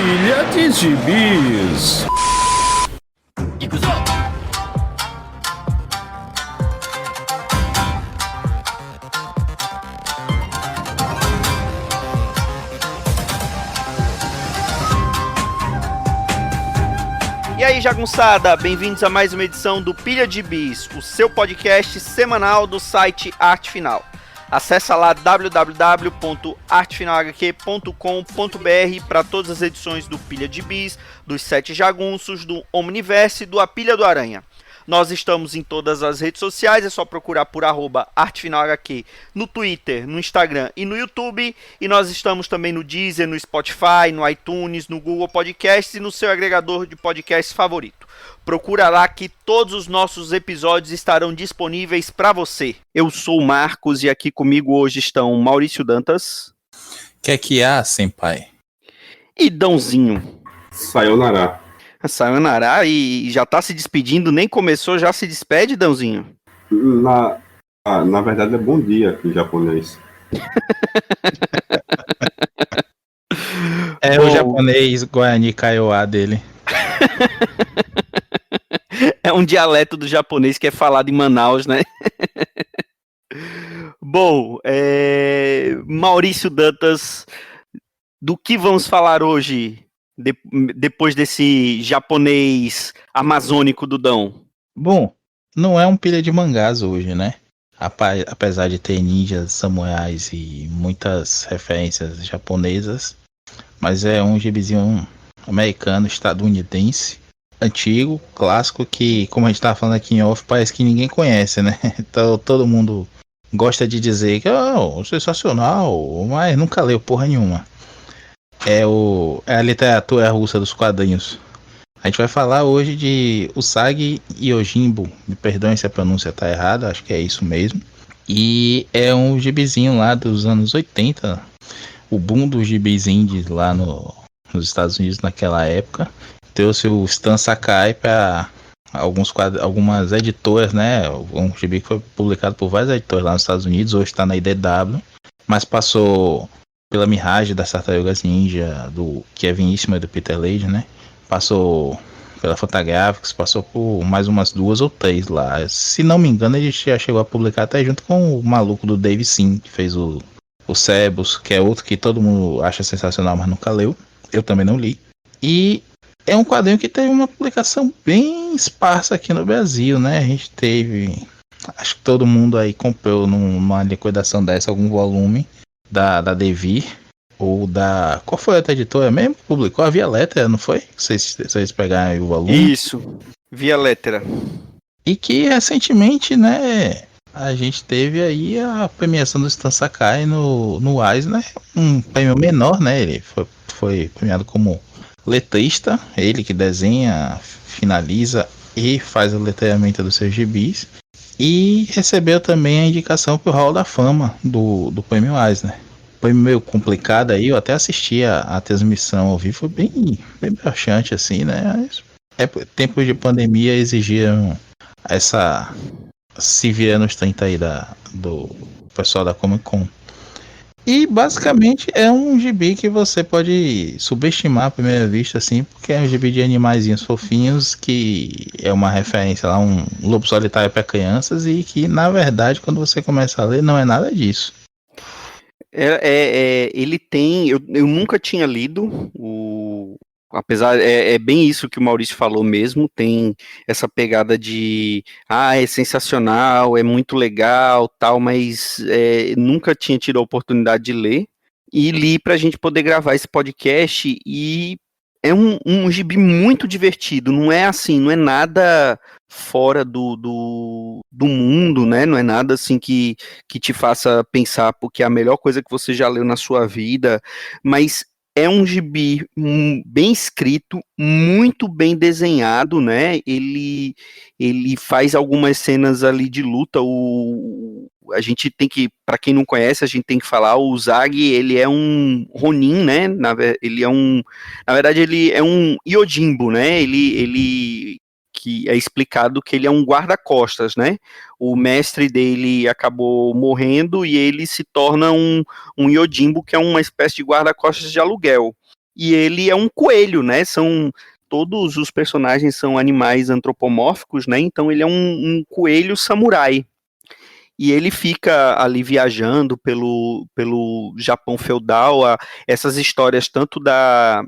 Pilha de Gibis. E aí, jagunçada, bem-vindos a mais uma edição do Pilha de Bis, o seu podcast semanal do site Arte Final. Acesse lá www.artefinalhq.com.br para todas as edições do Pilha de Bis, dos Sete Jagunços, do Omniverse e do A Pilha do Aranha. Nós estamos em todas as redes sociais, é só procurar por @artefinalhq no Twitter, no Instagram e no YouTube. E nós estamos também no Deezer, no Spotify, no iTunes, no Google Podcasts e no seu agregador de podcast favorito. Procura lá que todos os nossos episódios estarão disponíveis para você. Eu sou o Marcos e aqui comigo hoje estão Maurício Dantas. Que há, senpai? E Dãozinho. Sayonara. Sayonara, e já tá se despedindo, nem começou, já se despede, Dãozinho? Na verdade é bom dia em japonês. É o japonês Guarani Kaiowá dele. É um dialeto do japonês que é falado em Manaus, né? Bom, Maurício Dantas, do que vamos falar hoje, depois desse japonês amazônico do Dão? Bom, não é um pilha de mangás hoje, né? Apesar de ter ninjas, samurais e muitas referências japonesas, mas é um gibizinho americano, estadunidense, antigo, clássico, que, como a gente tava falando aqui em off, parece que ninguém conhece, né? Então todo mundo gosta de dizer que é sensacional, mas nunca leu porra nenhuma. É a literatura russa dos quadrinhos. A gente vai falar hoje de Usagi Yojimbo. Me perdoem se a pronúncia tá errada, acho que é isso mesmo. E é um gibizinho lá dos anos 80. O boom dos gibis indies lá nos Estados Unidos naquela época. Trouxe o Stan Sakai para algumas editoras, né? Um gibi que foi publicado por várias editoras lá nos Estados Unidos. Hoje está na IDW. Mas passou pela Mirage das Tartarugas Ninja, do Kevin Eastman e do Peter Laird, né? Passou pela Fantagraphics, passou por mais umas 2 ou 3 lá. Se não me engano, ele já chegou a publicar até junto com o maluco do Dave Sim, que fez o Sebus, que é outro que todo mundo acha sensacional, mas nunca leu. Eu também não li. E é um quadrinho que teve uma publicação bem esparsa aqui no Brasil, né? A gente teve... Acho que todo mundo aí comprou numa liquidação dessa algum volume da Devir, ou da... Qual foi a outra editora mesmo que publicou? A Via Lettera, não foi? Vocês pegaram o volume? Isso, Via Lettera. E que recentemente, né, a gente teve aí a premiação do Stan Sakai no Eisner, um prêmio menor, né? Ele foi premiado como letrista, ele que desenha, finaliza e faz o letramento dos seus gibis. E recebeu também a indicação pro Hall da Fama do prêmio Eisner. Foi meio complicado aí, eu até assisti a transmissão ao vivo, foi bem broxante assim, né? Tempos de pandemia exigiram essa se virar nos 30 aí do pessoal da Comic Con. E basicamente é um gibi que você pode subestimar à primeira vista, assim, porque é um gibi de animaizinhos fofinhos, que é uma referência lá, um lobo solitário para crianças, e que na verdade quando você começa a ler não é nada disso. Ele tem... Eu nunca tinha lido apesar, é bem isso que o Maurício falou mesmo, tem essa pegada de é sensacional, é muito legal, tal, mas nunca tinha tido a oportunidade de ler, e li pra gente poder gravar esse podcast, e é um gibi muito divertido, não é assim, não é nada fora do mundo, né, não é nada assim que te faça pensar porque é a melhor coisa que você já leu na sua vida, mas é um gibi bem escrito, muito bem desenhado, né? Ele faz algumas cenas ali de luta. A gente tem que, para quem não conhece, a gente tem que falar, o Usagi, ele é um Ronin, né? Na verdade, ele é um Yojimbo, né? Ele que é explicado que ele é um guarda-costas, né? O mestre dele acabou morrendo e ele se torna um Yojimbo, que é uma espécie de guarda-costas de aluguel. e ele é um coelho, né? Todos os personagens são animais antropomórficos, né? Então ele é um coelho samurai. E ele fica ali viajando pelo Japão feudal, essas histórias tanto da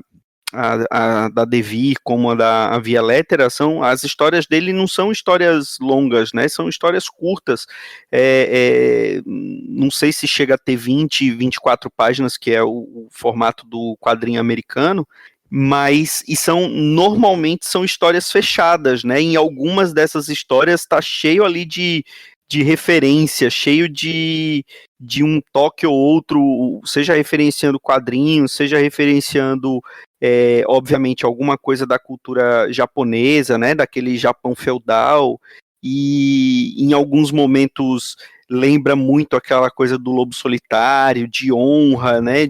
Devir como a Via Lettera, as histórias dele não são histórias longas, né? São histórias curtas. Não sei se chega a ter 20, 24 páginas, que é o formato do quadrinho americano, mas normalmente são histórias fechadas, né? Em algumas dessas histórias está cheio ali de referência, cheio de um toque ou outro, seja referenciando quadrinhos, seja referenciando, obviamente, alguma coisa da cultura japonesa, né, daquele Japão feudal, e em alguns momentos lembra muito aquela coisa do lobo solitário, de honra, né,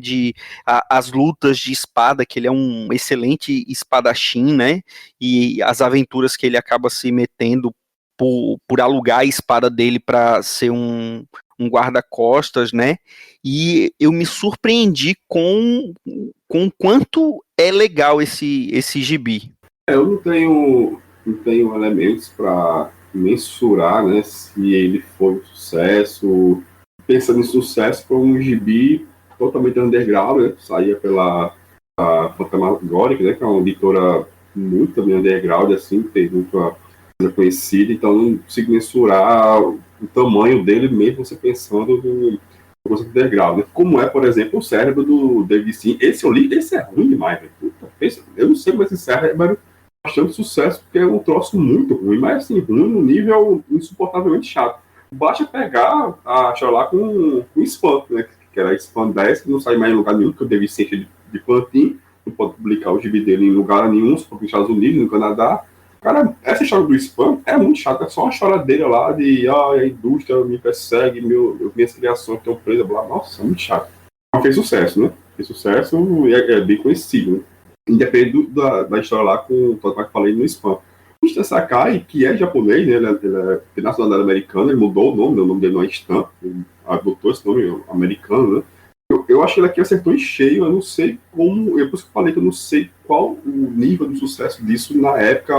as lutas de espada, que ele é um excelente espadachim, né, e as aventuras que ele acaba se metendo por alugar a espada dele para ser um guarda-costas, né? E eu me surpreendi com quanto é legal esse gibi. Eu não tenho elementos para mensurar, né, se ele foi um sucesso. Pensando em sucesso, foi um gibi totalmente underground, né? Saía pela Fantasmagórica, né, que é uma editora muito também underground, assim, tem muita coisa conhecida, então não consigo mensurar o tamanho dele, mesmo você pensando no coisa underground, né? Como é, por exemplo, o Cérebro do David Sim. Esse eu li, esse é ruim demais, velho. Eu não sei como esse Cérebro bastante sucesso, porque é um troço muito ruim, mas assim, ruim no nível insuportavelmente chato. Basta pegar a Sherlock com Spam, né? Que era Spam 10, que não sai mais em lugar nenhum, que o David Sim de plantinho, não pode publicar o gibi dele em lugar nenhum, só nos Estados Unidos, no Canadá. Cara, essa história do Spam é muito chata, é só uma choradeira lá de a indústria me persegue, minhas criações estão presas, blá, nossa, é muito chato. Mas fez sucesso, né? Fez sucesso e é bem conhecido, né? Independente da história lá com o que eu falei no Spam. O Stan Sakai, que é japonês, né? Ele é nacionalidade americana, ele mudou o nome dele não é Stan, ele adotou esse nome americano, né? Eu acho que ele aqui acertou em cheio, eu não sei como, por isso que eu falei que eu não sei qual o nível de sucesso disso na época,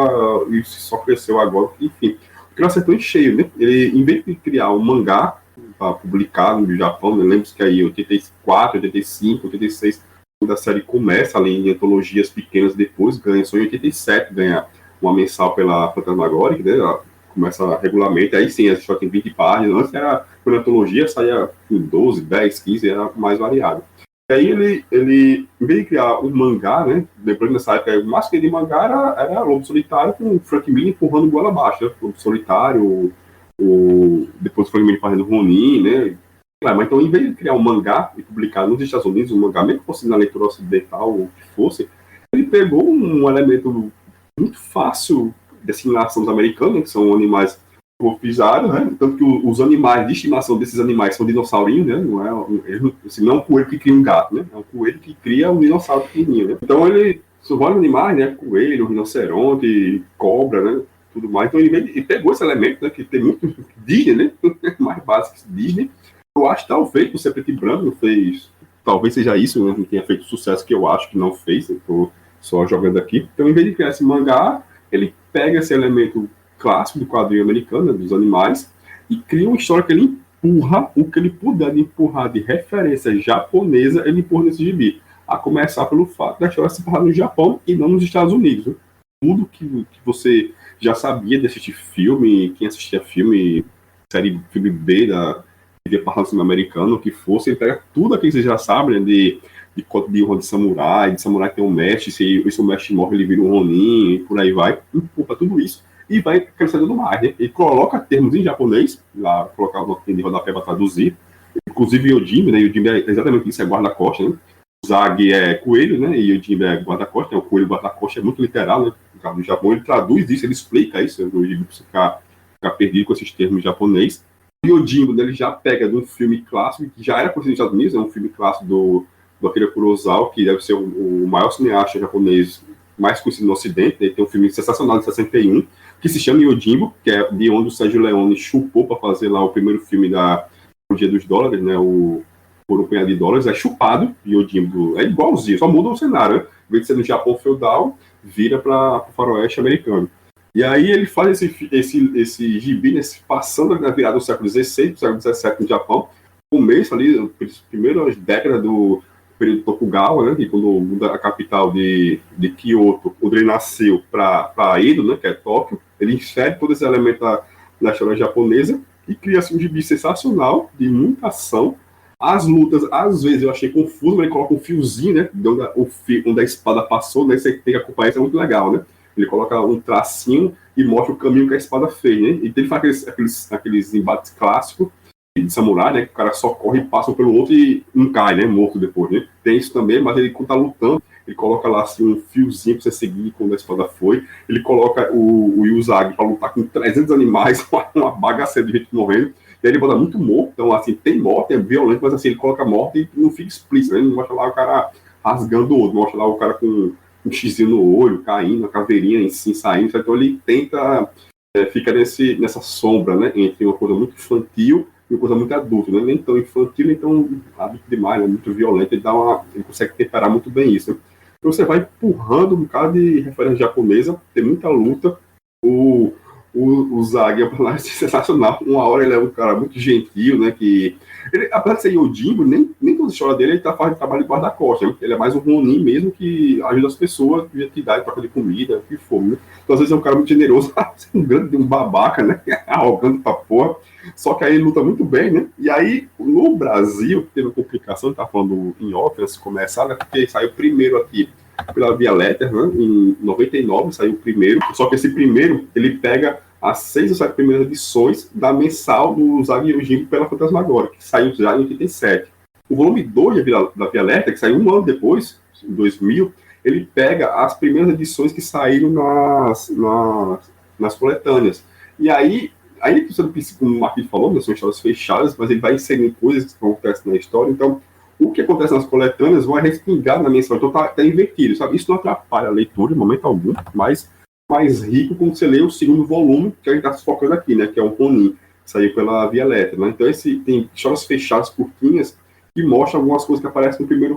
e se só cresceu agora, enfim. Porque ele acertou em cheio, né? Ele, em vez de criar um mangá para publicar no Japão, eu lembro que aí 84, 85, 86, quando a série começa ali em antologias pequenas, depois ganha, só em 87 ganha uma mensal pela Fantasmagórica, né? Ela começa regularmente, aí sim, a história tem 20 páginas, antes era, por antologia, saía com 12, 10, 15, era mais variado. E aí ele, em vez de criar um mangá, né, depois nessa época, o máximo de mangá era Lobo Solitário, com o Frank Miller empurrando goela abaixo, né? Lobo Solitário, depois o Frank Miller fazendo Ronin, né? Mas então, em vez de criar um mangá e publicar nos Estados Unidos, um mangá, mesmo que fosse na leitura ocidental ou o que fosse, ele pegou um elemento muito fácil de assimilação dos americanos, que são animais antropizados, né? Tanto que os animais de estimação desses animais são dinossaurinhos, né? Não é um coelho que cria um gato, né? É um coelho que cria um dinossauro pequenininho, né? Então são vários animais, né? Coelho, rinoceronte, cobra, né? Tudo mais. Então ele pegou esse elemento, né? Que tem muito Disney, né? Mais básico que Disney. Eu acho que talvez por ser preto e branco não fez, talvez seja isso, né? Não tenha feito sucesso que eu acho que não fez. Eu tô só jogando aqui. Então, em vez de criar esse mangá, ele pega esse elemento clássico do quadrinho americano, né, dos animais, e cria uma história que ele empurra o que ele puder de empurrar de referência japonesa, ele empurra nesse gibi. A começar pelo fato da história se passar no Japão e não nos Estados Unidos. Né? Tudo que você já sabia de assistir filme, quem assistia filme, filme B da departamento americano, o que fosse, ele pega tudo aquilo que você já sabe, né, de código de honra de samurai tem um mestre, se o mestre morre, ele vira um Ronin, e por aí vai, empurra tudo isso, e vai crescendo mais, né? Ele coloca termos em japonês, lá, colocar o nome de rodapé para traduzir, inclusive Yojimbe, né? Yojimbe é exatamente isso, é guarda-costas, né? O Zag é coelho, né? E Yojimbe é guarda-costas, o coelho guarda-costas é muito literal, né? No caso do Japão, ele traduz isso, ele explica isso, no Yojimbe, para você ficar perdido com esses termos em japonês. O Yojimbo, né, ele já pega de um filme clássico, que já era conhecido nos Estados Unidos, é um filme clássico do Akira Kurosawa, que deve ser o maior cineasta japonês mais conhecido no Ocidente. Ele tem um filme sensacional de 61, que se chama Yojimbo, que é de onde o Sergio Leone chupou para fazer lá o primeiro filme da Dia dos Dólares, né, o por um punhado de dólares, é chupado, Yojimbo é igualzinho, só muda o cenário, né? Em vez de ser no Japão feudal, vira para o faroeste americano. E aí ele faz esse gibi, né, passando na virada do século XVI, do século XVII no Japão, começo ali, primeiras décadas do período Tokugawa, né, que quando muda a capital de Kyoto, quando ele nasceu para Edo, né, que é Tóquio, ele insere todos esses elementos da história japonesa e cria assim, um gibi sensacional, de muita ação. As lutas, às vezes eu achei confuso, mas ele coloca um fiozinho, né, de onde a espada passou, né, você tem que acompanhar, isso é muito legal, né? Ele coloca um tracinho e mostra o caminho que a espada fez, né? E ele faz aqueles embates clássicos de samurai, né? Que o cara só corre e passa um pelo outro e um cai, né? Morto depois, né? Tem isso também, mas ele, quando tá lutando, ele coloca lá assim, um fiozinho pra você seguir quando a espada foi. Ele coloca o Yuzagi pra lutar com 300 animais, uma bagaceira de gente morrendo. E aí ele bota muito morto, então assim, tem morte, é violento, mas assim, ele coloca morte e não fica explícito, né? Ele não mostra lá o cara rasgando o outro, mostra lá o cara com um xizinho no olho, caindo, a caveirinha em si saindo, então ele tenta ficar nessa sombra, né, entre uma coisa muito infantil e uma coisa muito adulta, né, nem tão infantil, nem tão adulto demais, né, muito violento, ele consegue temperar muito bem isso. Né? Então você vai empurrando um bocado de referência japonesa, tem muita luta, o Zag é um personagem sensacional, uma hora ele é um cara muito gentil, né, que ele, apesar de ser Yojimbo, nem toda a história dele ele tá fazendo trabalho de guarda-costas, né? Ele é mais um Ronin mesmo que ajuda as pessoas, que dá em troca de comida, o que for, né? Então às vezes é um cara muito generoso, um babaca, né, arrogante pra porra, só que aí ele luta muito bem, né, e aí no Brasil teve uma complicação, tá falando em off, antes de começar, né, porque saiu primeiro aqui pela Via Letter, né, em 99 saiu o primeiro, só que esse primeiro ele pega as 6 ou 7 primeiras edições da mensal do Zag Yojimbo pela Fantasmagoria, que saiu já em 87. O volume 2 da Via Letter, que saiu um ano depois, em 2000, ele pega as primeiras edições que saíram nas coletâneas. E aí como o Marquinhos falou, são histórias fechadas, mas ele vai inserindo coisas que acontecem na história, então o que acontece nas coletâneas vai respingar na mensal, então tá invertido, sabe? Isso não atrapalha a leitura, em momento algum, mas mais rico quando você lê o segundo volume, que a gente está focando aqui, né? Que é o Ronin, que saiu pela Via Letra, né? Então, tem histórias fechadas, curtinhas, que mostram algumas coisas que aparecem no primeiro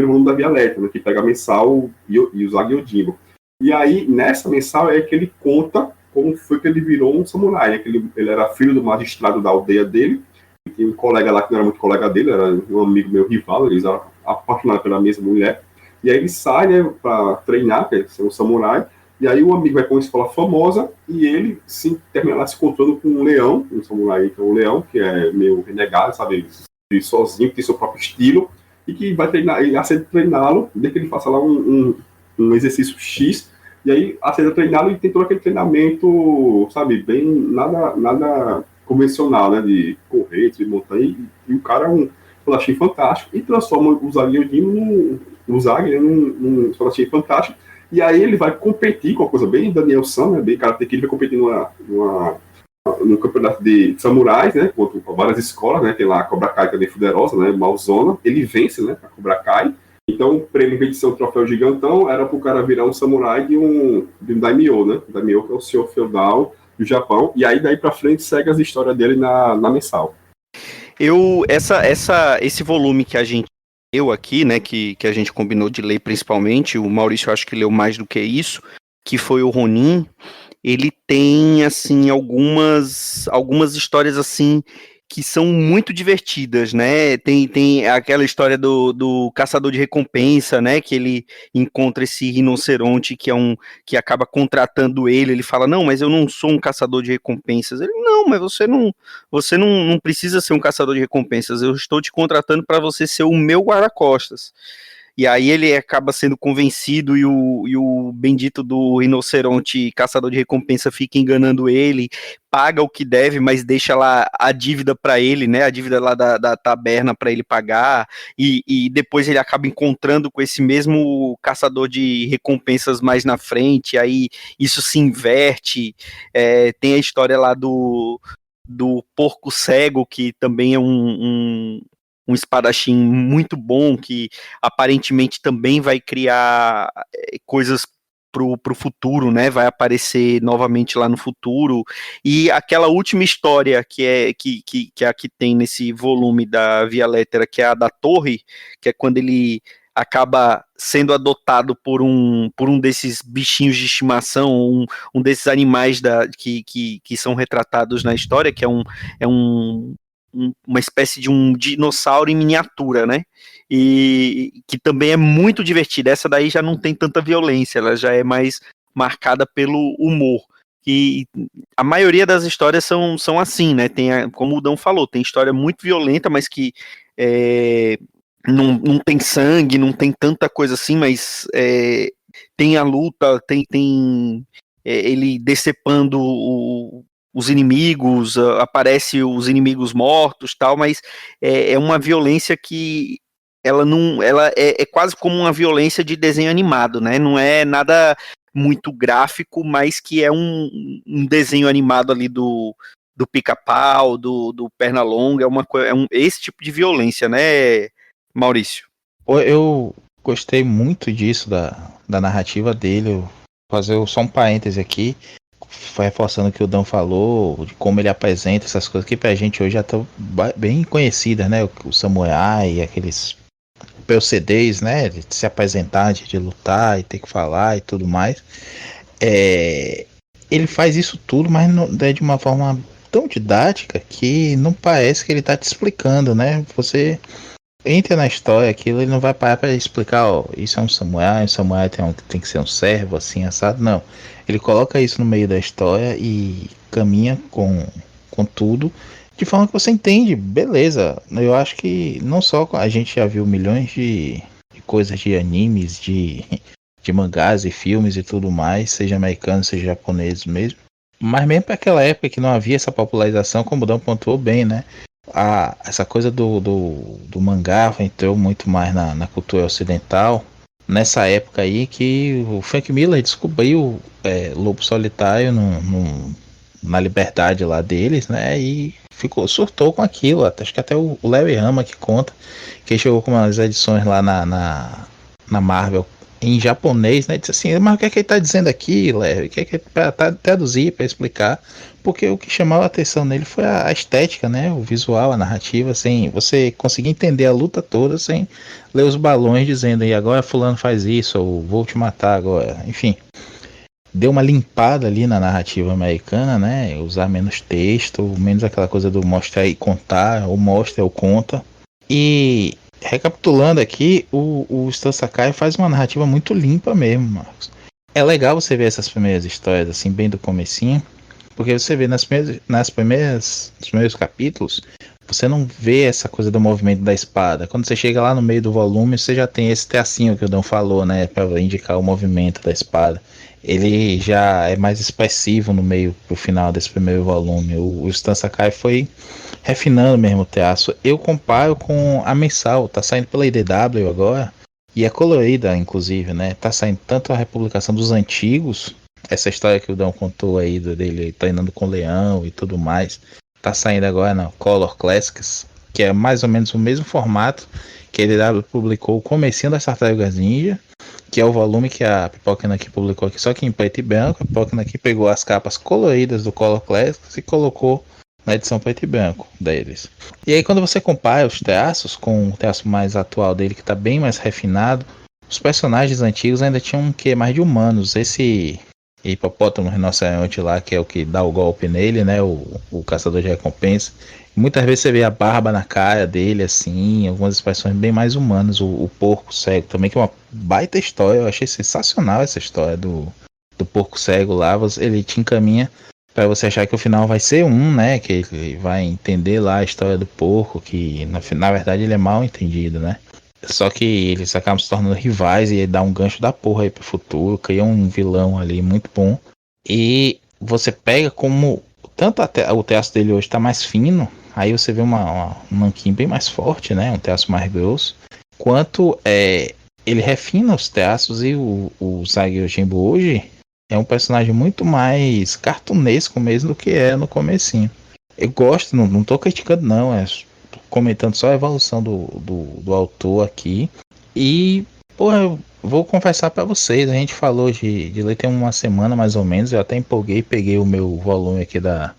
volume da Via Letra, né? Que pega a mensal e o Zag Yojimbo. E aí, nessa mensal, é que ele conta como foi que ele virou um samurai, né? Que ele era filho do magistrado da aldeia dele, e tinha um colega lá que não era muito colega dele, era um amigo meu rival, eles eram apaixonados pela mesma mulher. E aí ele sai, né, para treinar, que é ser um samurai. E aí o amigo vai para uma escola famosa e ele termina lá se encontrando com um leão, um samurai que é um leão, que é meio renegado, sabe? Ele sozinho, que tem seu próprio estilo, e que vai treinar, ele aceita treiná-lo, desde que ele faça lá um exercício X, e aí aceita treiná-lo e tem todo aquele treinamento, sabe, bem, nada convencional, né, de correr, de montanha, e o cara é um espadachim fantástico, e transforma o Zag Yojimbo num espadachim fantástico. E aí ele vai competir com uma coisa bem Daniel San, né, bem Karate Kid, ele vai competir num campeonato de samurais, né, contra várias escolas, né, tem lá a Cobra Kai também fuderosa, né, Malzona, ele vence, né, a Cobra Kai. Então o prêmio, em vez de ser um troféu gigantão, era pro cara virar um samurai de um daimyo, né, o daimyo que é o senhor feudal do Japão, e aí daí pra frente segue as histórias dele na mensal. Esse volume que a gente leu aqui, né, que a gente combinou de ler principalmente, o Maurício acho que leu mais do que isso, que foi o Ronin, ele tem, assim, algumas histórias, assim, que são muito divertidas, né, tem aquela história do caçador de recompensa, né, que ele encontra esse rinoceronte que acaba contratando ele fala, não, mas eu não sou um caçador de recompensas, ele, não, mas você não precisa ser um caçador de recompensas, eu estou te contratando para você ser o meu guarda-costas. E aí ele acaba sendo convencido e o bendito do rinoceronte caçador de recompensa fica enganando ele, paga o que deve, mas deixa lá a dívida para ele, né, a dívida lá da taberna para ele pagar, e depois ele acaba encontrando com esse mesmo caçador de recompensas mais na frente, aí isso se inverte, tem a história lá do porco cego, que também é um espadachim muito bom, que aparentemente também vai criar coisas pro futuro, né? Vai aparecer novamente lá no futuro. E aquela última história que é a que tem nesse volume da Via Lettera, que é a da torre, que é quando ele acaba sendo adotado por um desses bichinhos de estimação, um desses animais que são retratados na história, que é uma espécie de um dinossauro em miniatura, né? E que também é muito divertida. Essa daí já não tem tanta violência, ela já é mais marcada pelo humor. E a maioria das histórias são assim, né? Como o Dão falou, tem história muito violenta, mas que não tem sangue, não tem tanta coisa assim, mas tem a luta, tem ele decepando os inimigos, aparece os inimigos mortos, tal, mas é uma violência que ela é quase como uma violência de desenho animado, né? Não é nada muito gráfico, mas que é um desenho animado ali do Pica-Pau, do Pernalonga, esse tipo de violência, né, Maurício? Eu gostei muito disso, da narrativa dele. Eu vou fazer só um parêntese aqui, reforçando o que o Dan falou, de como ele apresenta essas coisas que pra gente hoje já estão bem conhecidas, né? O samurai, aqueles POCDs, né? De se apresentar, de lutar e ter que falar e tudo mais. Ele faz isso tudo, mas é de uma forma tão didática que não parece que ele tá te explicando, né? Você entra na história, aquilo, ele não vai parar para explicar, ó, isso é um samurai tem que ser um servo, assim, assado, não. Ele coloca isso no meio da história e caminha com tudo, de forma que você entende, beleza. Eu acho que não só a gente já viu milhões de coisas de animes, de mangás e filmes e tudo mais, seja americanos, seja japoneses mesmo, mas mesmo para aquela época que não havia essa popularização, como o Dan pontuou bem, né? Essa coisa do mangá entrou muito mais na cultura ocidental nessa época aí que o Frank Miller descobriu Lobo Solitário na liberdade lá deles, né? E surtou com aquilo. Acho que até o Larry Hama que conta que ele chegou com umas edições lá na Marvel em japonês, né? Disse assim, mas o que é que ele tá dizendo aqui, Larry? O que é que para traduzir, para explicar? Porque o que chamava a atenção nele foi a estética, né? O visual, a narrativa, sem você conseguir entender a luta toda sem ler os balões dizendo, e agora fulano faz isso, ou vou te matar agora. Enfim, deu uma limpada ali na narrativa americana, né? Usar menos texto, menos aquela coisa do mostrar e contar, ou mostra ou conta. E recapitulando aqui, o Stan Sakai faz uma narrativa muito limpa mesmo, Marcos. É legal você ver essas primeiras histórias, assim, bem do comecinho, porque você vê nos primeiros capítulos, você não vê essa coisa do movimento da espada. Quando você chega lá no meio do volume, você já tem esse tracinho que o Dan falou, né, para indicar o movimento da espada. Ele já é mais expressivo no meio pro final desse primeiro volume. O Stan Sakai foi refinando mesmo o traço. Eu comparo com a mensal, tá saindo pela IDW agora, e é colorida, inclusive, né? Tá saindo tanto a republicação dos antigos, essa história que o Dão contou aí dele treinando com o leão e tudo mais, tá saindo agora na Color Classics, que é mais ou menos o mesmo formato que a IDW publicou o comecinho das Tartarugas Ninja, que é o volume que a Pipoca aqui publicou aqui, só que em preto e branco. A Pipoca aqui pegou as capas coloridas do Color Classics e colocou na edição preto e branco deles. E aí quando você compara os traços com o traço mais atual dele, que está bem mais refinado, os personagens antigos ainda tinham um quê mais de humanos. Esse hipopótamo rinoceronte lá, que é o que dá o golpe nele, né, o caçador de recompensa, muitas vezes você vê a barba na cara dele, assim, algumas expressões bem mais humanas. O porco cego também, que é uma baita história. Eu achei sensacional essa história do porco cego lá. Ele te encaminha para você achar que o final vai ser né? Que ele vai entender lá a história do porco, que na verdade ele é mal entendido, né? Só que eles acabam se tornando rivais e ele dá um gancho da porra aí pro futuro, cria um vilão ali muito bom. E você pega como tanto o traço dele hoje tá mais fino, aí você vê um nanquim bem mais forte, né? Um traço mais grosso. Quanto ele refina os traços, e o Zag Yojimbo hoje é um personagem muito mais cartunesco mesmo do que é no comecinho. Eu gosto, não tô criticando não, comentando só a evolução do autor aqui. E, porra, vou confessar pra vocês, a gente falou de ler tem uma semana mais ou menos, eu até empolguei, peguei o meu volume aqui da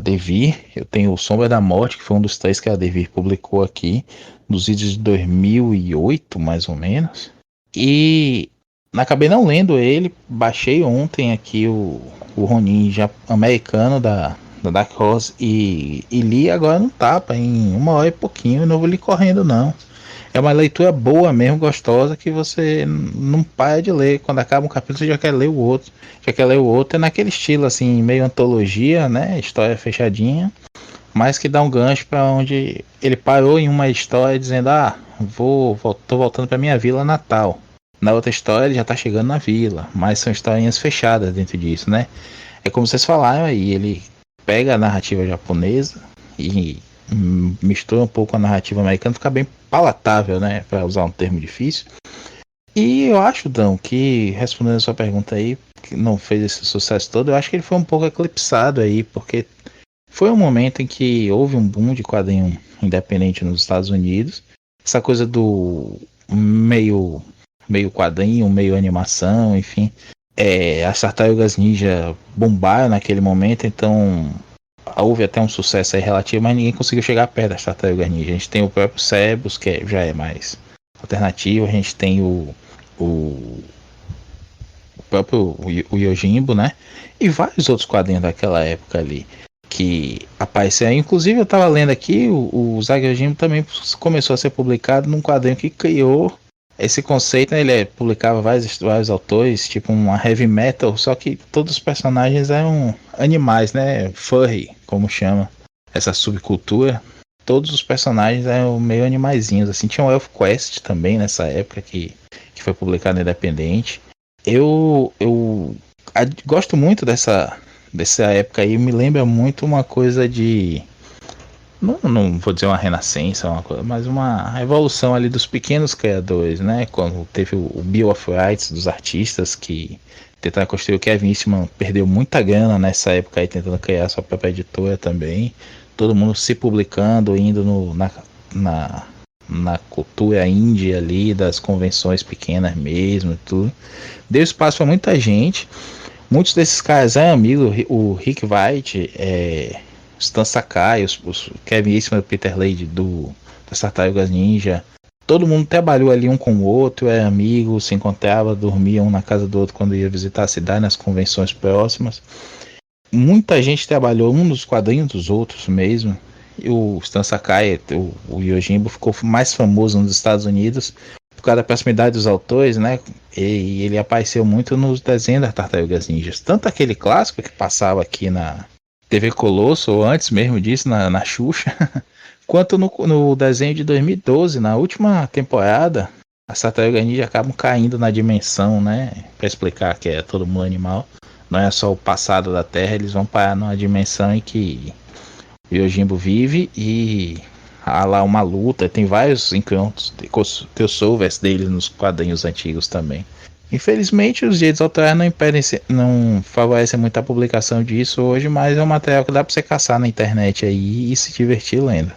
Devir, eu tenho o Sombra da Morte, que foi um dos 3 que a Devir publicou aqui, nos vídeos de 2008, mais ou menos, e acabei não lendo ele, baixei ontem aqui o Ronin já americano da Dark Horse e li agora no tapa, em 1 hora e pouquinho, e não vou li correndo não. É uma leitura boa mesmo, gostosa, que você não para de ler. Quando acaba um capítulo, você já quer ler o outro. Já quer ler o outro. É naquele estilo, assim, meio antologia, né? História fechadinha. Mas que dá um gancho para onde ele parou em uma história dizendo: ah, tô voltando para minha vila natal. Na outra história, ele já tá chegando na vila. Mas são historinhas fechadas dentro disso, né? É como vocês falaram aí, ele pega a narrativa japonesa e mistura um pouco a narrativa americana, fica bem palatável, né, para usar um termo difícil. E eu acho, Dão, que respondendo a sua pergunta aí, que não fez esse sucesso todo, eu acho que ele foi um pouco eclipsado aí, porque foi um momento em que houve um boom de quadrinho independente nos Estados Unidos. Essa coisa do meio quadrinho, meio animação, enfim. As Tartarugas Ninja bombaram naquele momento, então houve até um sucesso aí relativo, mas ninguém conseguiu chegar perto das Tartarugas Ninja. A gente tem o próprio Sebus, que já é mais alternativo, a gente tem o próprio o Yojimbo, né? E vários outros quadrinhos daquela época ali que apareceram. Inclusive eu tava lendo aqui, o Zag Yojimbo também começou a ser publicado num quadrinho que criou esse conceito, né? Ele publicava vários autores, tipo uma heavy metal, só que todos os personagens eram animais, né? Furry, como chama essa subcultura. Todos os personagens eram meio animaizinhos, assim. Tinha o Elf Quest também nessa época que foi publicado independente. Eu gosto muito dessa época aí, me lembra muito uma coisa de... Não vou dizer uma renascença, uma coisa, mas uma evolução ali dos pequenos criadores, né? Quando teve o Bill of Rights dos artistas que tentaram construir, o Kevin Eastman perdeu muita grana nessa época aí tentando criar sua própria editora também. Todo mundo se publicando, indo na cultura indie ali, das convenções pequenas mesmo e tudo. Deu espaço para muita gente. Muitos desses caras eram amigos, o Rick White, Stan Sakai, os Kevin Eastman e o Peter Laird das Tartarugas Ninja. Todo mundo trabalhou ali um com o outro, era amigo, se encontrava, dormia um na casa do outro quando ia visitar a cidade, nas convenções próximas. Muita gente trabalhou um nos quadrinhos dos outros mesmo. E o Stan Sakai, o Yojimbo, ficou mais famoso nos Estados Unidos por causa da proximidade dos autores, né? E ele apareceu muito nos desenhos das Tartarugas Ninjas. Tanto aquele clássico que passava aqui na TV Colosso, ou antes mesmo disso, na Xuxa, quanto no desenho de 2012, na última temporada, as Tartarugas Ninja acabam caindo na dimensão, né? Para explicar que é todo mundo animal. Não é só o passado da Terra, eles vão parar numa dimensão em que o Yojimbo vive e há lá uma luta. Tem vários encontros, crossovers dele nos quadrinhos antigos também. Infelizmente os direitos autorais não favorecem muito a publicação disso hoje, mas é um material que dá para você caçar na internet aí e se divertir lendo.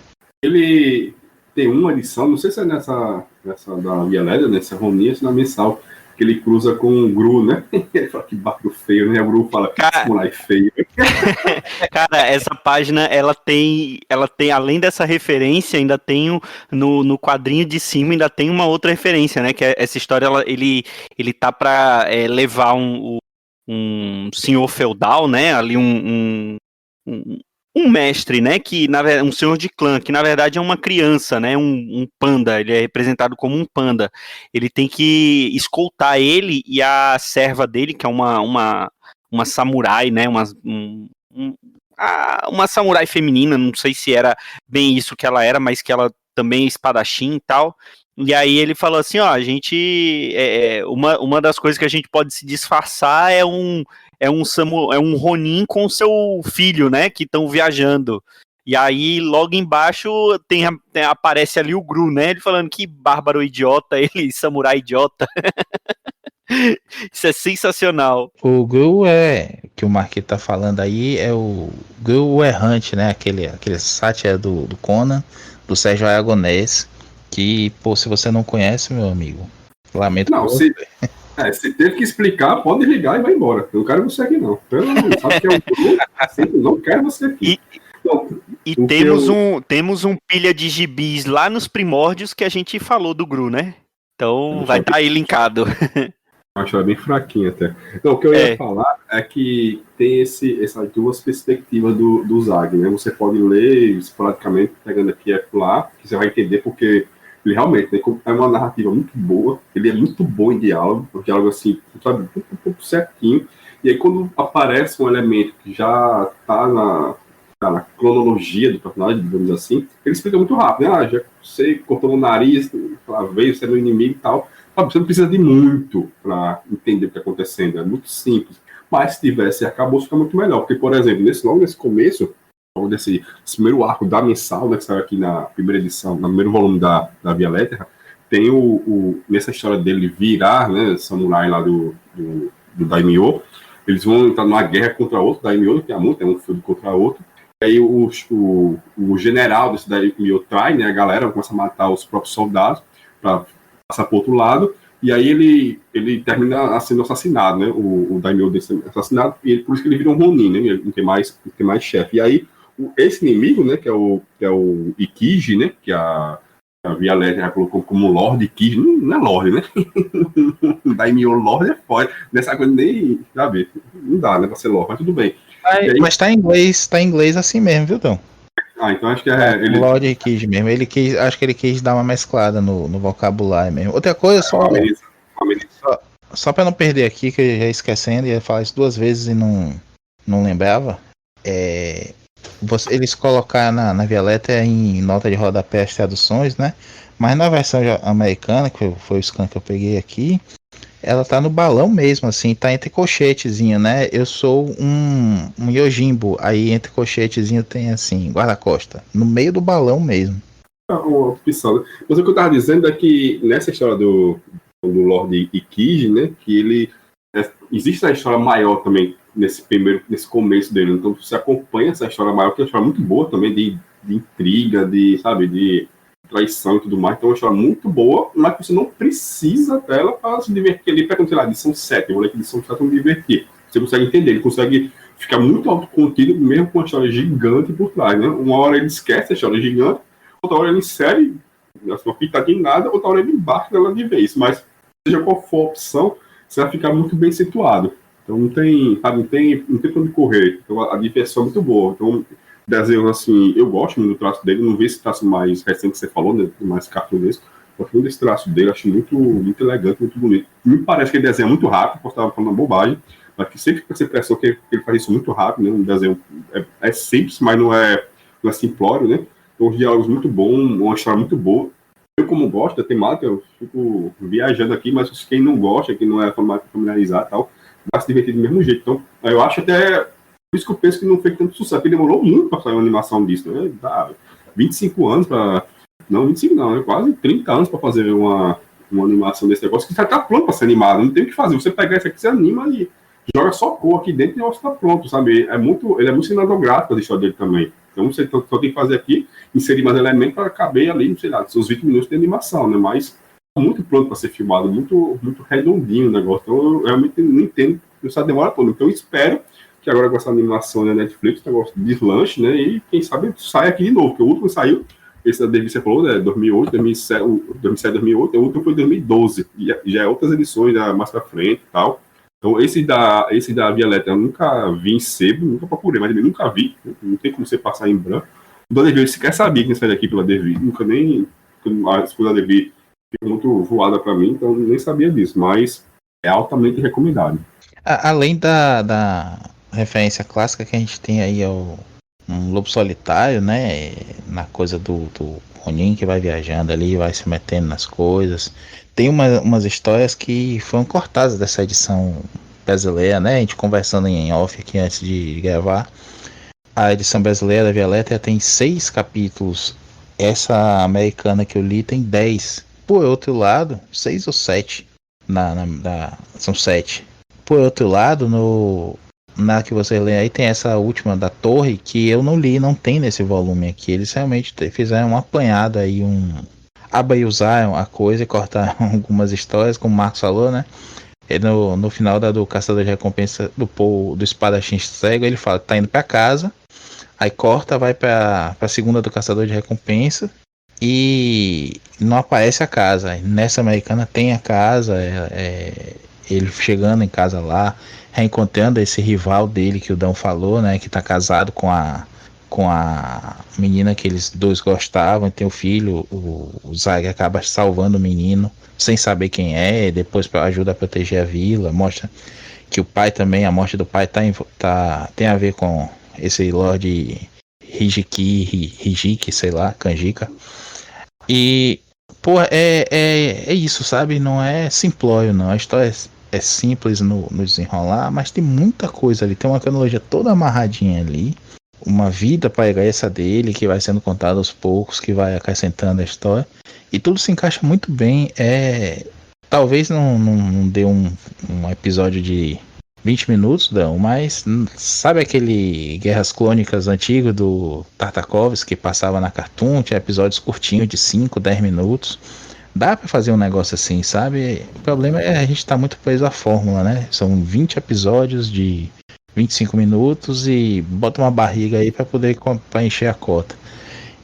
Ele tem uma edição, não sei se é nessa da Via Lélia, nessa Roninha, se na mensal, que ele cruza com o Gru, né? Ele fala que barco feio, né? O Gru fala que esse moleque feio. Cara, essa página, ela tem, além dessa referência, ainda tem no quadrinho de cima, ainda tem uma outra referência, né? Que é essa história, ele tá pra levar um senhor feudal, né? Ali um mestre, né, que na verdade um senhor de clã, que na verdade é uma criança, né, um panda, ele é representado como um panda. Ele tem que escoltar ele e a serva dele, que é uma samurai, né, uma samurai feminina, não sei se era bem isso que ela era, mas que ela também é espadachim e tal. E aí ele falou assim, ó, a gente, uma das coisas que a gente pode se disfarçar é um Ronin com seu filho, né, que estão viajando. E aí, logo embaixo, aparece ali o Gru, né, ele falando que bárbaro idiota, ele, samurai idiota. Isso é sensacional. O Gru que o Marquinhos tá falando aí, é o Gru Errante, né, aquele sátira do Conan, do Sérgio Aragonés, que, pô, se você não conhece, meu amigo, Lamento Não, por se, você. se teve que explicar, pode ligar e vai embora. Eu não quero você aqui, não. Pelo amor de Deus, sabe que é um grupo, sempre não quero você aqui. Não, E o que temos um pilha de gibis lá nos primórdios que a gente falou do Gru, né? Então vai estar aí linkado. acho ela bem fraquinha até. Não, o que eu ia É. falar é que tem essas duas perspectivas do Zag, né? Você pode ler esporadicamente, pegando aqui e lá, que você vai entender porque ele realmente, né, é uma narrativa muito boa, ele é muito bom em diálogo, um diálogo assim, sabe, tudo certinho. E aí quando aparece um elemento que já tá na cronologia do personagem, digamos assim, ele explica muito rápido, né? Ah, já você cortou o nariz, veio, você é meu inimigo e tal. Sabe, você não precisa de muito para entender o que está acontecendo, é muito simples. Mas se tivesse acabou, fica muito melhor. Porque, por exemplo, logo nesse começo, logo desse primeiro arco da mensal, né, que saiu aqui na primeira edição, no primeiro volume da Via Lettera, tem nessa história dele virar, né, samurai lá do Daimyo, eles vão entrar numa guerra contra outro Daimyo, que é um filho contra outro. E aí o general desse Daimyo trai, né, a galera começa a matar os próprios soldados para passar para o outro lado, e aí ele termina sendo assassinado, né? O Daimyo desse assassinado, e por isso que ele vira um Ronin, né? Ele não tem mais chefe. E aí, esse inimigo, né? Que é o Ikiji, né? Que a Via Lettera colocou como Lord Ikiji, não é Lord, né? Daimyo Lord é foda. Nessa coisa nem, sabe? Não dá, né? Pra ser Lord, mas tudo bem. Aí, Mas tá em inglês assim mesmo, viu, Tom? Então acho que O Lord quis mesmo. Acho que ele quis dar uma mesclada no vocabulário mesmo. Outra coisa, só pra não perder aqui, que eu já esquecendo, ia falar isso 2 vezes e não lembrava. Eles colocaram na Violeta em nota de rodapé as traduções, né? Mas na versão americana, que foi o scan que eu peguei aqui, ela tá no balão mesmo, assim, tá entre colchetezinho, né? Eu sou um Yojimbo, aí entre colchetezinho tem assim, guarda-costa, no meio do balão mesmo. uma opção. Mas o que eu estava dizendo é que nessa história do Lord Ikiji, né, que ele existe uma história maior também nesse começo dele. Então você acompanha essa história maior, que é uma história muito boa também de intriga, de traição e tudo mais. Então é uma história muito boa, mas que você não precisa dela para se divertir ali, para, sei lá, edição 7, eu vou ler que edição 7 me divertir. Você consegue entender, ele consegue ficar muito autocontido, mesmo com uma história gigante por trás, né? Uma hora ele esquece a história gigante, outra hora ele insere uma pitadinha em nada, outra hora ele embarca nela de vez. Mas, seja qual for a opção, você vai ficar muito bem situado. Então não tem pra onde correr. Então a diversão é muito boa. Então, desenho assim, eu gosto muito do traço dele, não vi esse traço mais recente que você falou, né, mais cartunesco. Gosto muito desse traço dele, acho muito, muito elegante, muito bonito. Me parece que ele desenha muito rápido, posso estar falando uma bobagem, mas que sempre fica essa impressão que ele faz isso muito rápido, né? Um desenho é simples, mas não é simplório, né? Então, os diálogos muito bons, uma história muito boa. Eu, como gosto da temática, eu fico viajando aqui, mas quem não gosta, quem não é familiarizado e tal, vai se divertir do mesmo jeito. Então, eu acho até, por isso que eu penso que não fez tanto sucesso, porque demorou muito para sair uma animação disso, né? Dá 25 anos para... Não, 25 não, né? Quase 30 anos para fazer uma animação desse negócio, que já tá pronto para ser animado, não tem o que fazer. Você pegar isso aqui, você anima e joga só cor aqui dentro e o negócio tá pronto, sabe? Ele é muito cinematográfico a história dele também. Então você só tem que fazer aqui, inserir mais elementos para caber ali, sei lá, seus 20 minutos de animação, né? Mas muito pronto para ser filmado, muito, muito redondinho o negócio. Então eu realmente não entendo essa demora toda. Então eu espero que agora com essa animação da Netflix, o negócio deslanche, né? E quem sabe saia aqui de novo, porque o último saiu, esse da David você falou, né? 2008, 2007, 2008, o último foi 2012. E já é outras edições mais para frente e tal. Então, esse da Via Lettera eu nunca vi em sebo, nunca procurei, mas também nunca vi. Não tem como você passar em branco. O da Devi, sequer sabia que ia sair daqui pela Devi. Nunca nem. A esposa da Devi ficou muito voada para mim, então nem sabia disso. Mas é altamente recomendado. Além da referência clássica que a gente tem aí ao um lobo solitário, né? Na coisa do Ronin que vai viajando ali, vai se metendo nas coisas. Tem umas histórias que foram cortadas dessa edição brasileira, né? A gente conversando em off aqui antes de gravar. A edição brasileira da Via Lettera tem 6 capítulos. Essa americana que eu li tem 10. Por outro lado, 6 ou 7. São 7. Por outro lado, na que você lê aí tem essa última da Torre que eu não li, não tem nesse volume aqui. Eles realmente fizeram um apanhado aí, abaiusar a coisa e cortar algumas histórias, como o Marcos falou, né? E no final do Caçador de Recompensa do Espadachim Cego, ele fala que tá indo pra casa, aí corta, vai pra segunda do Caçador de Recompensa e não aparece a casa. Nessa americana tem a casa, ele chegando em casa lá, reencontrando esse rival dele que o Dão falou, né? Que tá casado com a menina que eles dois gostavam, tem o filho, o Zag acaba salvando o menino sem saber quem é, depois ajuda a proteger a vila, mostra que o pai também, a morte do pai tem a ver com esse Lorde Hijiki, sei lá, Kanjika. E, pô, é isso, sabe? Não é simplório, não. A história é simples no desenrolar, mas tem muita coisa ali. Tem uma cronologia toda amarradinha ali. Uma vida pregressa dele que vai sendo contada aos poucos, que vai acrescentando a história. E tudo se encaixa muito bem. Talvez não dê um episódio de 20 minutos, não, mas sabe aquele Guerras Clônicas antigo do Tartakovsky que passava na Cartoon? Tinha episódios curtinhos de 5, 10 minutos. Dá pra fazer um negócio assim, sabe? O problema é a gente tá muito preso à fórmula, né? São 20 episódios de 25 minutos e bota uma barriga aí pra poder pra encher a cota.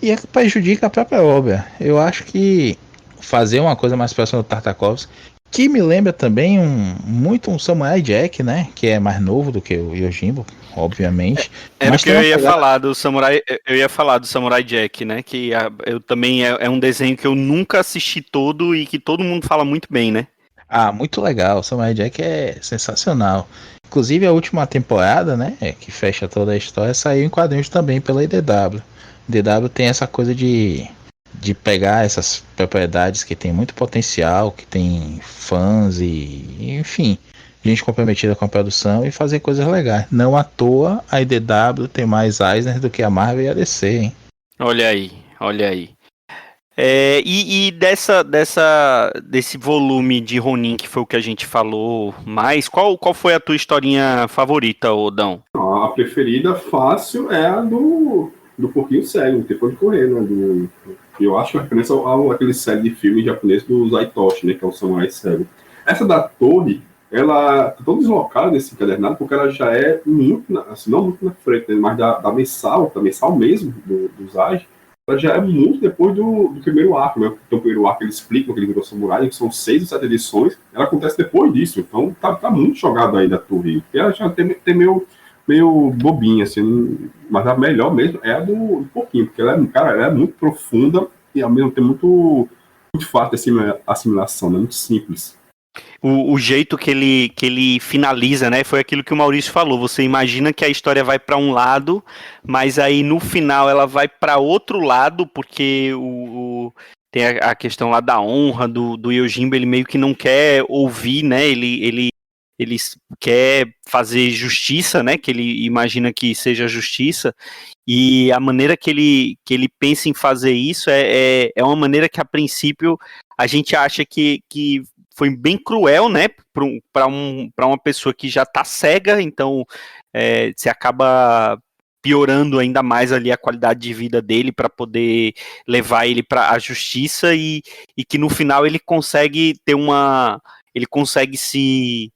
E prejudica a própria obra. Eu acho que fazer uma coisa mais próxima do Tartakovsky, que me lembra também muito um Samurai Jack, né? Que é mais novo do que o Yojimbo, obviamente. Era mas o que eu ia falar do Samurai. Eu ia falar do Samurai Jack, né? Que eu também é um desenho que eu nunca assisti todo e que todo mundo fala muito bem, né? Ah, muito legal. O Samurai Jack é sensacional. Inclusive a última temporada, né? Que fecha toda a história, saiu em quadrinhos também pela IDW. IDW tem essa coisa de pegar essas propriedades que tem muito potencial, que tem fãs enfim, gente comprometida com a produção e fazer coisas legais. Não à toa a IDW tem mais Eisner do que a Marvel e a DC, hein? Olha aí, olha aí. E desse volume de Ronin, que foi o que a gente falou mais, qual foi a tua historinha favorita, Odão? A preferida fácil é a do Porquinho Cego, não tem pra onde correr, né? Eu acho que a referência àquele série de filme japonês do Zaitoshi, né? Que é o Samurai Cego. Essa da torre, ela tá tão deslocada nesse encadernado, porque ela já é muito, assim, não muito na frente, né, mas da mensal mesmo, do Zage, ela já é muito depois do primeiro arco, né? Então, o primeiro arco ele explica que ele virou samurai, que são 6 ou 7 edições, ela acontece depois disso, então tá muito jogado aí da torre. E ela já tem meio bobinha, assim, mas a melhor mesmo é a do Porquinho, porque ela é muito profunda e ao mesmo tempo muito fácil de assimilação, né? Muito simples. O jeito que ele finaliza, né? Foi aquilo que o Maurício falou. Você imagina que a história vai para um lado, mas aí no final ela vai para outro lado, porque tem a questão lá da honra do Yojimbo, ele meio que não quer ouvir, né? Ele quer fazer justiça, né? Que ele imagina que seja justiça. E a maneira que ele pensa em fazer isso é uma maneira que a princípio a gente acha que foi bem cruel, né, para uma pessoa que já está cega, então você acaba piorando ainda mais ali a qualidade de vida dele para poder levar ele para a justiça e que no final ele consegue ele consegue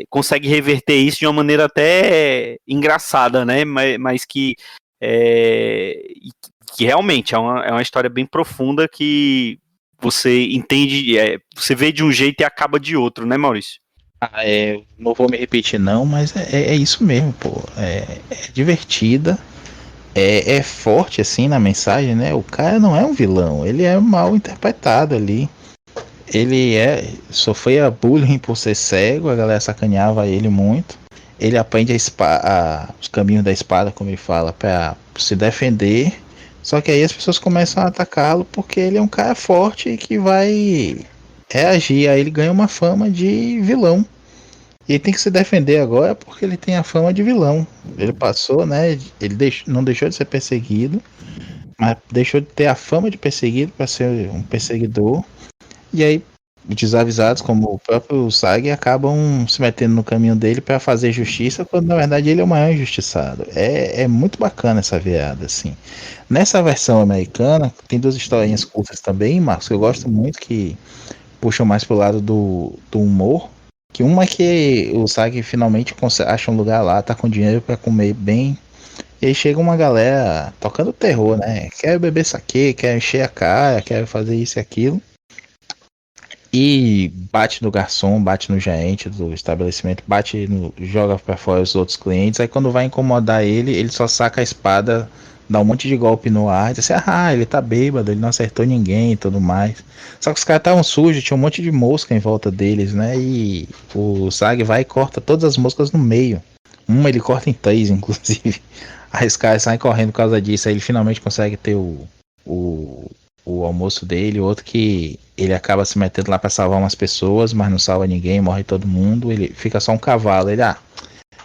consegue reverter isso de uma maneira até engraçada, né, mas que realmente é uma história bem profunda que você entende, você vê de um jeito e acaba de outro, né, Maurício? Não vou me repetir não, mas é isso mesmo, pô. É divertida, é forte assim na mensagem, né? O cara não é um vilão, ele é mal interpretado ali. Ele sofria bullying por ser cego, a galera sacaneava ele muito. Ele aprende os caminhos da espada, como ele fala, para se defender. Só que aí as pessoas começam a atacá-lo porque ele é um cara forte e que vai reagir. Aí ele ganha uma fama de vilão. E ele tem que se defender agora porque ele tem a fama de vilão. Ele passou, né? Ele não deixou de ser perseguido, mas deixou de ter a fama de perseguido para ser um perseguidor. E aí desavisados, como o próprio Sag, acabam se metendo no caminho dele para fazer justiça, quando na verdade ele é o maior injustiçado. É muito bacana essa virada, assim. Nessa versão americana, tem duas historinhas curtas também, Marcos, que eu gosto muito, que puxam mais pro lado do humor. Que uma é que o Sag finalmente acha um lugar lá, tá com dinheiro para comer bem. E aí chega uma galera tocando terror, né? Quer beber saquê, quer encher a cara, quer fazer isso e aquilo. E bate no garçom, bate no gerente do estabelecimento, joga pra fora os outros clientes. Aí quando vai incomodar ele só saca a espada, dá um monte de golpe no ar, diz assim, ele tá bêbado, ele não acertou ninguém e tudo mais. Só que os caras estavam sujos, tinha um monte de mosca em volta deles, né? E o Sag vai e corta todas as moscas no meio. Uma ele corta em 3, inclusive. Aí os caras saem correndo por causa disso. Aí ele finalmente consegue ter o, o almoço dele. Outro que ele acaba se metendo lá pra salvar umas pessoas, mas não salva ninguém, morre todo mundo. Ele fica só um cavalo. Ele,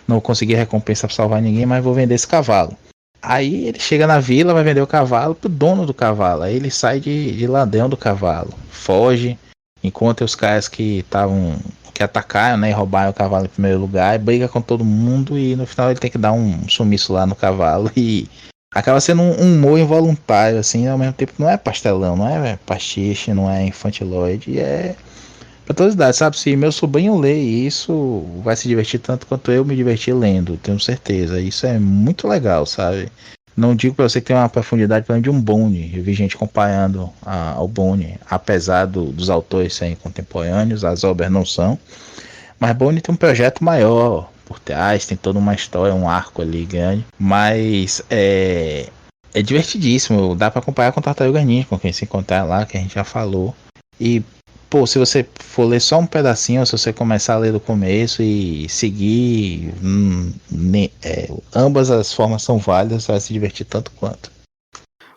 não consegui recompensa pra salvar ninguém, mas vou vender esse cavalo. Aí ele chega na vila, vai vender o cavalo pro dono do cavalo. Aí ele sai de ladrão do cavalo, foge, encontra os caras que atacaram, né, e roubaram o cavalo em primeiro lugar, briga com todo mundo e no final ele tem que dar um sumiço lá no cavalo e acaba sendo um humor involuntário, assim, ao mesmo tempo não é pastelão, não é pastiche, não é infantiloide, é pra todas as idades, sabe? Se meu sobrinho lê isso, vai se divertir tanto quanto eu me diverti lendo, tenho certeza. Isso é muito legal, sabe? Não digo pra você que tem uma profundidade para de um Bone. Eu vi gente comparando ao Bone, apesar dos autores serem contemporâneos, as obras não são. Mas Bone tem um projeto maior por trás, tem toda uma história, um arco ali grande. Mas é divertidíssimo. Dá pra comparar com Tartaruga Ninja, com quem se encontrar lá, que a gente já falou. E pô, se você for ler só um pedacinho, ou se você começar a ler do começo e seguir, ambas as formas são válidas, você vai se divertir tanto quanto.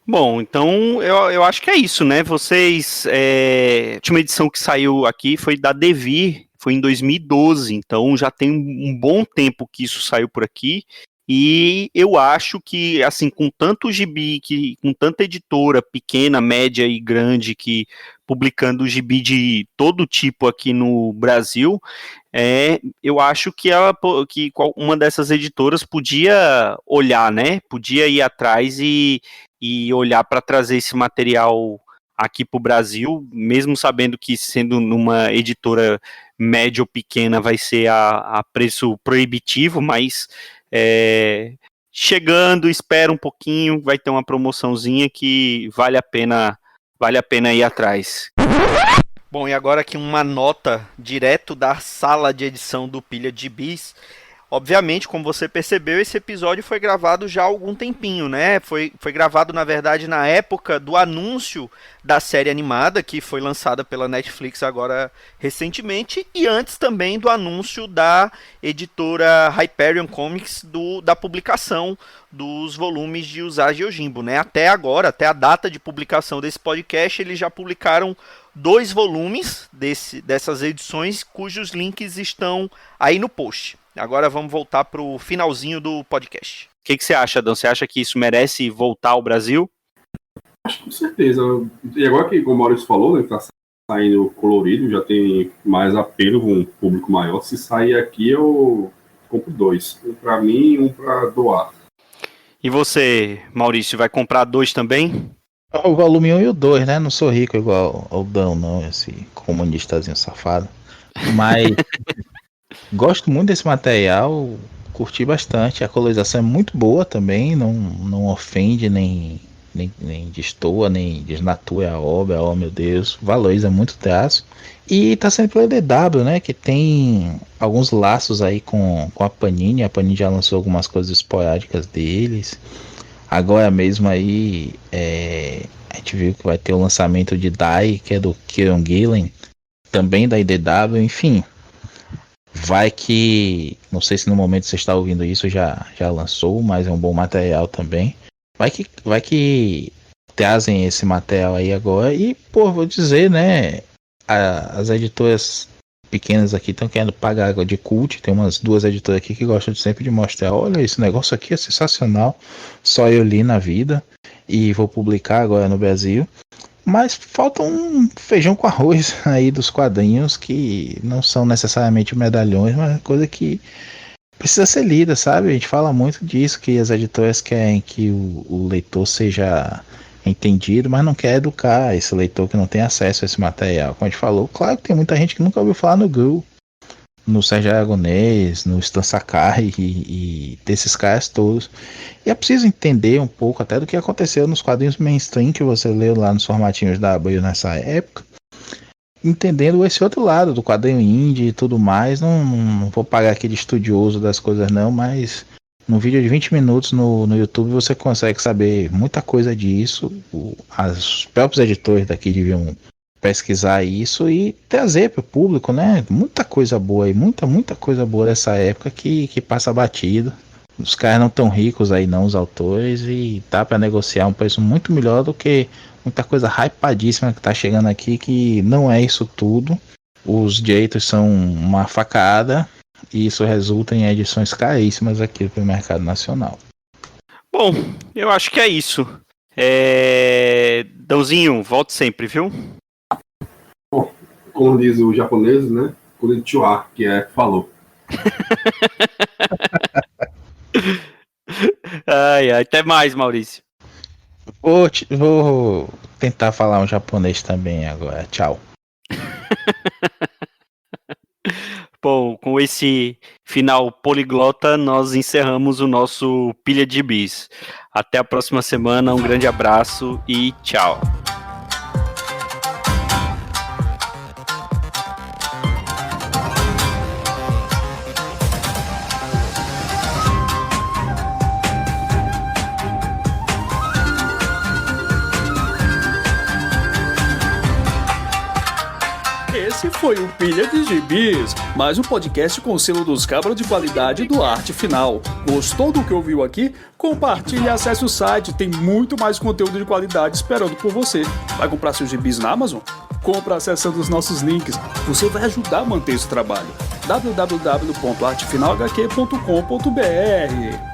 Bom, então eu acho que é isso, né? Vocês. A última edição que saiu aqui foi da Devir, foi em 2012, então já tem um bom tempo que isso saiu por aqui. E eu acho que, assim, com tanto gibi, com tanta editora pequena, média e grande que publicando gibi de todo tipo aqui no Brasil, eu acho que uma dessas editoras podia olhar, né? Podia ir atrás e olhar para trazer esse material aqui para o Brasil, mesmo sabendo que sendo numa editora média ou pequena vai ser a preço proibitivo, mas chegando, espera um pouquinho, vai ter uma promoçãozinha que vale a pena ir atrás. Bom, e agora aqui uma nota direto da sala de edição do Pilha de Bis. Obviamente, como você percebeu, esse episódio foi gravado já há algum tempinho, né? Foi gravado, na verdade, na época do anúncio da série animada, que foi lançada pela Netflix agora recentemente, e antes também do anúncio da editora Hyperion Comics da publicação dos volumes de Usagi Yojimbo, né? Até agora, até a data de publicação desse podcast, eles já publicaram 2 volumes dessas edições, cujos links estão aí no post. Agora vamos voltar para o finalzinho do podcast. O que você acha, Dan? Você acha que isso merece voltar ao Brasil? Acho que com certeza. E agora que, como o Maurício falou, né, tá saindo colorido, já tem mais apelo com um público maior. Se sair aqui, eu compro 2. Um para mim e um para doar. E você, Maurício, vai comprar 2 também? O volume 1 e o 2, né? Não sou rico igual ao Dão, não, esse comunistazinho safado. Mas gosto muito desse material, curti bastante. A colorização é muito boa também, não ofende, nem destoa, nem desnatura a obra. Oh meu Deus, valoriza muito o traço. E tá sendo pela DW, né? Que tem alguns laços aí com a Panini. A Panini já lançou algumas coisas esporádicas deles. Agora mesmo aí a gente viu que vai ter o lançamento de Dai, que é do Kieron Gillen, também da IDW, enfim. Vai que, não sei se no momento você está ouvindo isso já lançou, mas é um bom material também. Vai que trazem esse material aí agora e, pô, vou dizer, né, as editoras pequenas aqui estão querendo pagar água de cult. Tem umas 2 editoras aqui que gostam sempre de mostrar, olha, esse negócio aqui é sensacional, só eu li na vida e vou publicar agora no Brasil. Mas falta um feijão com arroz aí dos quadrinhos que não são necessariamente medalhões, mas coisa que precisa ser lida, sabe? A gente fala muito disso, que as editoras querem que o leitor seja entendido, mas não quer educar esse leitor que não tem acesso a esse material. Como a gente falou, claro que tem muita gente que nunca ouviu falar no Gru, no Sérgio Aragonês, no Stan Sakai e desses caras todos. E é preciso entender um pouco até do que aconteceu nos quadrinhos mainstream que você leu lá nos formatinhos da Abril nessa época, entendendo esse outro lado do quadrinho indie e tudo mais. Não vou pagar aqui de estudioso das coisas não, mas num vídeo de 20 minutos no YouTube você consegue saber muita coisa disso. Os próprios editores daqui deviam pesquisar isso e trazer para o público, né? Muita coisa boa aí, muita coisa boa dessa época que passa batido. Os caras não tão ricos aí não, os autores, e dá para negociar um preço muito melhor do que muita coisa hypadíssima que tá chegando aqui, que não é isso tudo. Os direitos são uma facada e isso resulta em edições caríssimas aqui pro mercado nacional. Bom, eu acho que é isso. Dãozinho, volte sempre, viu? Como diz o japonês, né? Konnichiwa, que falou. Ai, até mais, Maurício. Vou tentar falar um japonês também agora. Tchau. Bom, com esse final poliglota, nós encerramos o nosso Pilha de Bis. Até a próxima semana, um grande abraço e tchau. Esse foi o Pilha de Gibis, mais um podcast com o selo dos cabras de qualidade do Arte Final. Gostou do que ouviu aqui? Compartilhe e acesse o site, tem muito mais conteúdo de qualidade esperando por você. Vai comprar seus gibis na Amazon? Compra acessando os nossos links, você vai ajudar a manter esse trabalho. www.artefinalhq.com.br